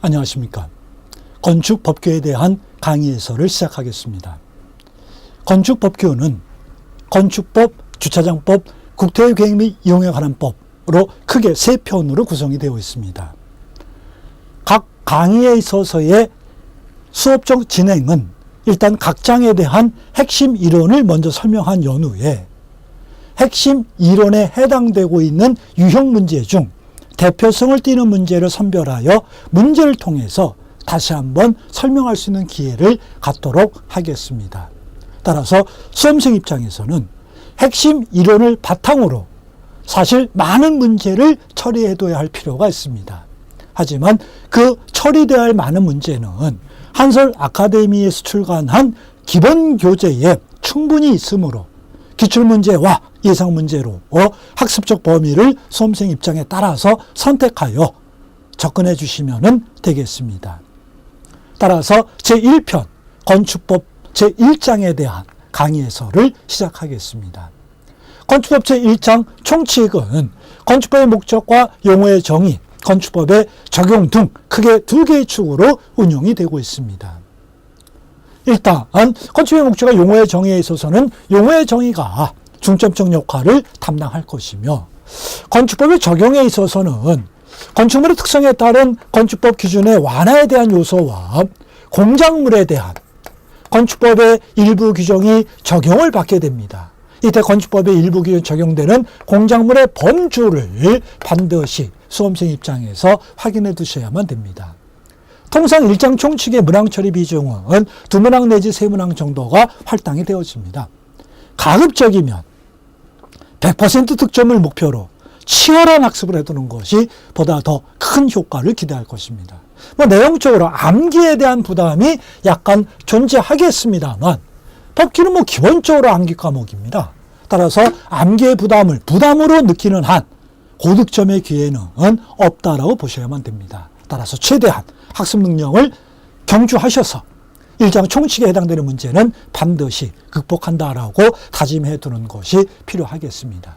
안녕하십니까. 건축법규에 대한 강의에서를 시작하겠습니다. 건축법규는 건축법, 주차장법, 국토계획 및 이용에 관한 법으로 크게 세 편으로 구성이 되어 있습니다. 각 강의에 있어서의 수업적 진행은 일단 각 장에 대한 핵심 이론을 먼저 설명한 연후에 핵심 이론에 해당되고 있는 유형 문제 중 대표성을 띠는 문제를 선별하여 문제를 통해서 다시 한번 설명할 수 있는 기회를 갖도록 하겠습니다. 따라서 수험생 입장에서는 핵심 이론을 바탕으로 사실 많은 문제를 처리해둬야 할 필요가 있습니다. 하지만 그 처리되어야 할 많은 문제는 한설 아카데미에서 출간한 기본 교재에 충분히 있으므로 기출문제와 예상문제로 학습적 범위를 수험생 입장에 따라서 선택하여 접근해 주시면 되겠습니다. 따라서 제1편 건축법 제1장에 대한 강의에서를 시작하겠습니다. 건축법 제1장 총칙은 건축법의 목적과 용어의 정의, 건축법의 적용 등 크게 두 개의 축으로 운용이 되고 있습니다. 일단 건축의 목적과 용어의 정의에 있어서는 용어의 정의가 중점적 역할을 담당할 것이며, 건축법의 적용에 있어서는 건축물의 특성에 따른 건축법 기준의 완화에 대한 요소와 공작물에 대한 건축법의 일부 규정이 적용을 받게 됩니다. 이때 건축법의 일부 규정이 적용되는 공작물의 범주를 반드시 수험생 입장에서 확인해 두셔야만 됩니다. 통상 1장 총칙의 문항 처리 비중은 2문항 내지 3문항 정도가 할당이 되어집니다. 가급적이면 100% 득점을 목표로 치열한 학습을 해두는 것이 보다 더 큰 효과를 기대할 것입니다. 내용적으로 암기에 대한 부담이 약간 존재하겠습니다만, 법규는 기본적으로 암기 과목입니다. 따라서 암기의 부담을 부담으로 느끼는 한 고득점의 기회는 없다라고 보셔야만 됩니다. 따라서 최대한 학습 능력을 경주하셔서 1장 총칙에 해당되는 문제는 반드시 극복한다라고 다짐해 두는 것이 필요하겠습니다.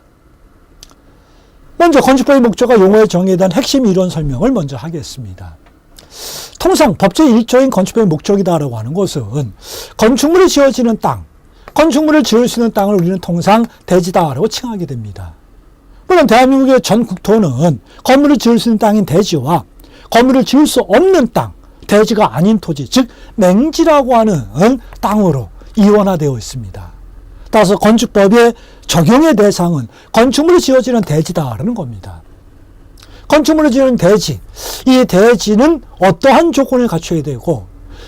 먼저 건축법의 목적과 용어의 정의에 대한 핵심 이론 설명을 먼저 하겠습니다. 통상 법제 1조인 건축법의 목적이다라고 하는 것은 건축물이 지어지는 땅, 건축물을 지을 수 있는 땅을 우리는 통상 대지다라고 칭하게 됩니다. 물론 대한민국의 전 국토는 건물을 지을 수 있는 땅인 대지와 건물을 지을 수 없는 땅, 대지가 아닌 토지, 즉 맹지라고 하는 땅으로 이원화되어 있습니다. 따라서 건축법의 적용의 대상은 건축물이 지어지는 대지다라는 겁니다. 건축물을 지은 대지, 이 대지는 어떠한 조건을 갖춰야 되고,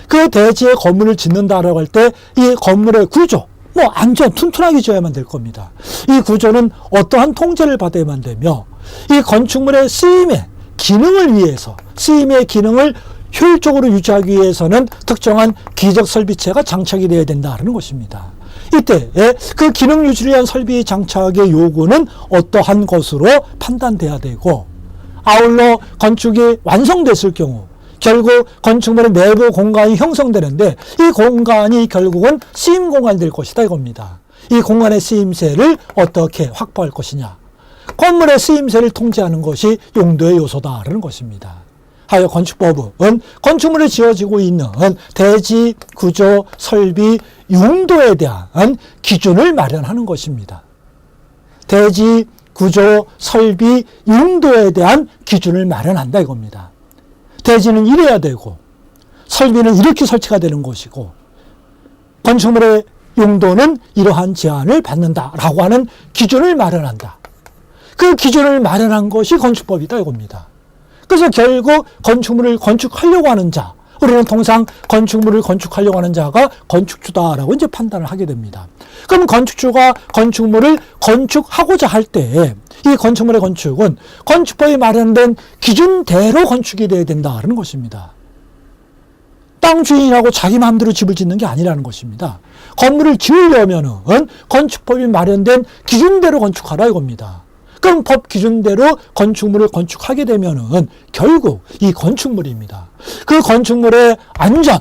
그 대지에 건물을 짓는다라고 할 때 이 건물의 구조, 안전 튼튼하게 지어야만 될 겁니다. 이 구조는 어떠한 통제를 받아야만 되며, 이 건축물의 쓰임의 기능을 위해서, 쓰임의 기능을 효율적으로 유지하기 위해서는 특정한 기적 설비체가 장착이 되어야 된다는 것입니다. 이때 그 기능 유지를 위한 설비 장착의 요구는 어떠한 것으로 판단돼야 되고, 아울러 건축이 완성됐을 경우 결국 건축물의 내부 공간이 형성되는데, 이 공간이 결국은 쓰임 공간이 될 것이다 이겁니다. 이 공간의 쓰임새를 어떻게 확보할 것이냐, 건물의 쓰임새를 통제하는 것이 용도의 요소다라는 것입니다. 하여 건축법은 건축물이 지어지고 있는 대지, 구조, 설비, 용도에 대한 기준을 마련하는 것입니다. 대지, 구조, 설비, 용도에 대한 기준을 마련한다 이겁니다. 대지는 이래야 되고, 설비는 이렇게 설치가 되는 것이고, 건축물의 용도는 이러한 제한을 받는다라고 하는 기준을 마련한다. 그 기준을 마련한 것이 건축법이다 이겁니다. 그래서 결국 건축물을 건축하려고 하는 자, 우리는 통상 건축물을 건축하려고 하는 자가 건축주다라고 이제 판단을 하게 됩니다. 그럼 건축주가 건축물을 건축하고자 할 때 이 건축물의 건축은 건축법에 마련된 기준대로 건축이 되어야 된다는 것입니다. 땅 주인이라고 자기 마음대로 집을 짓는 게 아니라는 것입니다. 건물을 지으려면은 건축법이 마련된 기준대로 건축하라 이겁니다. 그럼 법 기준대로 건축물을 건축하게 되면은 결국 이 건축물입니다. 그 건축물의 안전,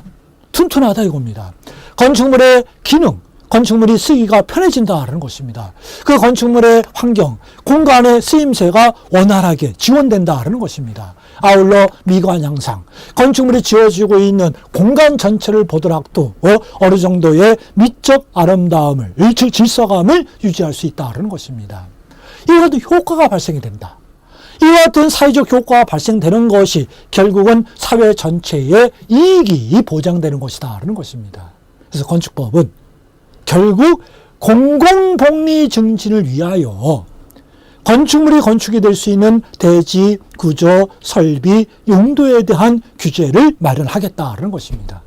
튼튼하다 이겁니다. 건축물의 기능, 건축물이 쓰기가 편해진다는 것입니다. 그 건축물의 환경, 공간의 쓰임새가 원활하게 지원된다는 것입니다. 아울러 미관 향상, 건축물이 지어지고 있는 공간 전체를 보더라도 어느 정도의 미적 아름다움을, 질서감을 유지할 수 있다는 것입니다. 이와 같은 효과가 발생이 된다. 이와 같은 사회적 효과가 발생되는 것이 결국은 사회 전체의 이익이 보장되는 것이다라는 것입니다. 그래서 건축법은 결국 공공복리 증진을 위하여 건축물이 건축이 될 수 있는 대지, 구조, 설비, 용도에 대한 규제를 마련하겠다는 것입니다.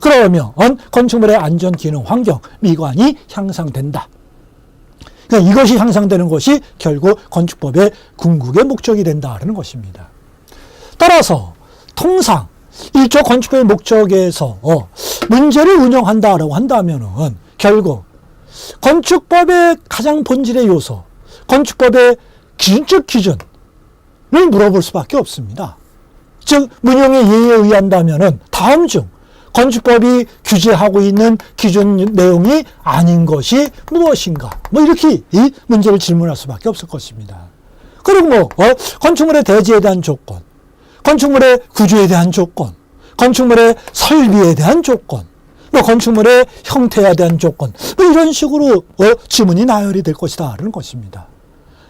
그러면 건축물의 안전, 기능, 환경, 미관이 향상된다. 그러니까 이것이 향상되는 것이 결국 건축법의 궁극의 목적이 된다는 것입니다. 따라서 통상 일조 건축법의 목적에서 문제를 운영한다라고 한다면은 결국 건축법의 가장 본질의 요소, 건축법의 기준적 기준을 물어볼 수밖에 없습니다. 즉 문용의 예에 의한다면은 다음 중 건축법이 규제하고 있는 기준 내용이 아닌 것이 무엇인가? 이렇게 이 문제를 질문할 수밖에 없을 것입니다. 그리고 건축물의 대지에 대한 조건, 건축물의 구조에 대한 조건, 건축물의 설비에 대한 조건, 건축물의 형태에 대한 조건, 이런 식으로 지문이 나열이 될 것이다라는 것입니다.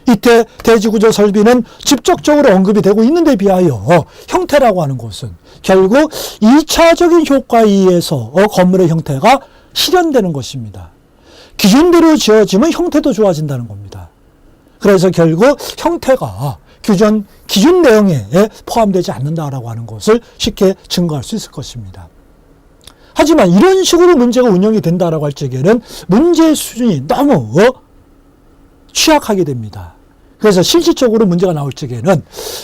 이때 대지구조 설비는 직접적으로 언급이 되고 있는 데 비하여 형태라고 하는 것은 결국 2차적인 효과에 의해서 건물의 형태가 실현되는 것입니다. 기준대로 지어지면 형태도 좋아진다는 겁니다. 그래서 결국 형태가 기준 내용에 포함되지 않는다라고 하는 것을 쉽게 증거할 수 있을 것입니다. 하지만 이런 식으로 문제가 운영이 된다라고 할 적에는 문제의 수준이 너무 취약하게 됩니다. 그래서 실질적으로 문제가 나올 적에는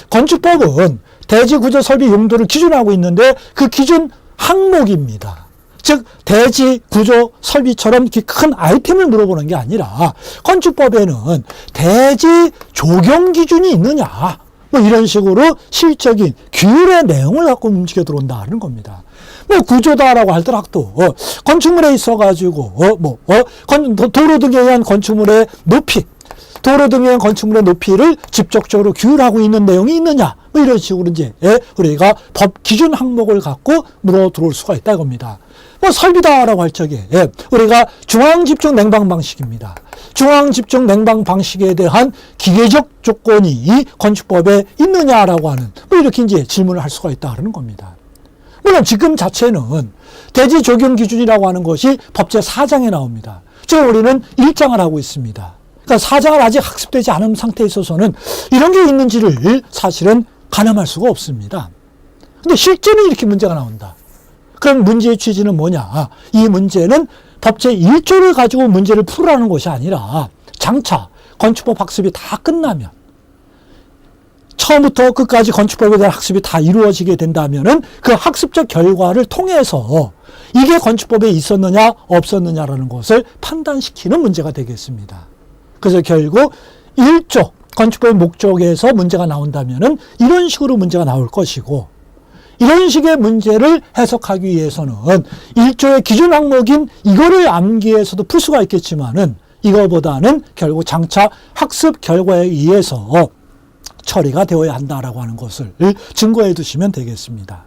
건축법은 대지, 구조, 설비, 용도를 기준하고 있는데 그 기준 항목입니다. 즉 대지, 구조, 설비처럼 큰 아이템을 물어보는 게 아니라 건축법에는 대지 조경 기준이 있느냐 이런 식으로 실적인 규율의 내용을 갖고 움직여 들어온다는 겁니다. 구조다라고 하더라도 건축물에 있어가지고 도로 등에 의한 건축물의 높이, 도로 등에 의한 건축물의 높이를 직접적으로 규율하고 있는 내용이 있느냐 이런 식으로 이제 우리가 법 기준 항목을 갖고 물어 들어올 수가 있다 이겁니다. 설비다라고 할 적에 우리가 중앙집중 냉방 방식입니다. 중앙집중 냉방 방식에 대한 기계적 조건이 이 건축법에 있느냐라고 하는 이렇게 이제 질문을 할 수가 있다는 겁니다. 물론 지금 자체는 대지 적용 기준이라고 하는 것이 법제 4장에 나옵니다. 지금 우리는 1장을 하고 있습니다. 그러니까 4장을 아직 학습되지 않은 상태에 있어서는 이런 게 있는지를 사실은 가늠할 수가 없습니다. 근데 실제는 이렇게 문제가 나온다. 그럼 문제의 취지는 뭐냐? 이 문제는 법제 1조를 가지고 문제를 풀으라는 것이 아니라 장차 건축법 학습이 다 끝나면 처음부터 끝까지 건축법에 대한 학습이 다 이루어지게 된다면은 그 학습적 결과를 통해서 이게 건축법에 있었느냐 없었느냐라는 것을 판단시키는 문제가 되겠습니다. 그래서 결국 1조 건축법의 목적에서 문제가 나온다면은 이런 식으로 문제가 나올 것이고 이런 식의 문제를 해석하기 위해서는 1조의 기준 항목인 이거를 암기해서도 풀 수가 있겠지만은 이거보다는 결국 장차 학습 결과에 의해서 처리가 되어야 한다라고 하는 것을 증거해 두시면 되겠습니다.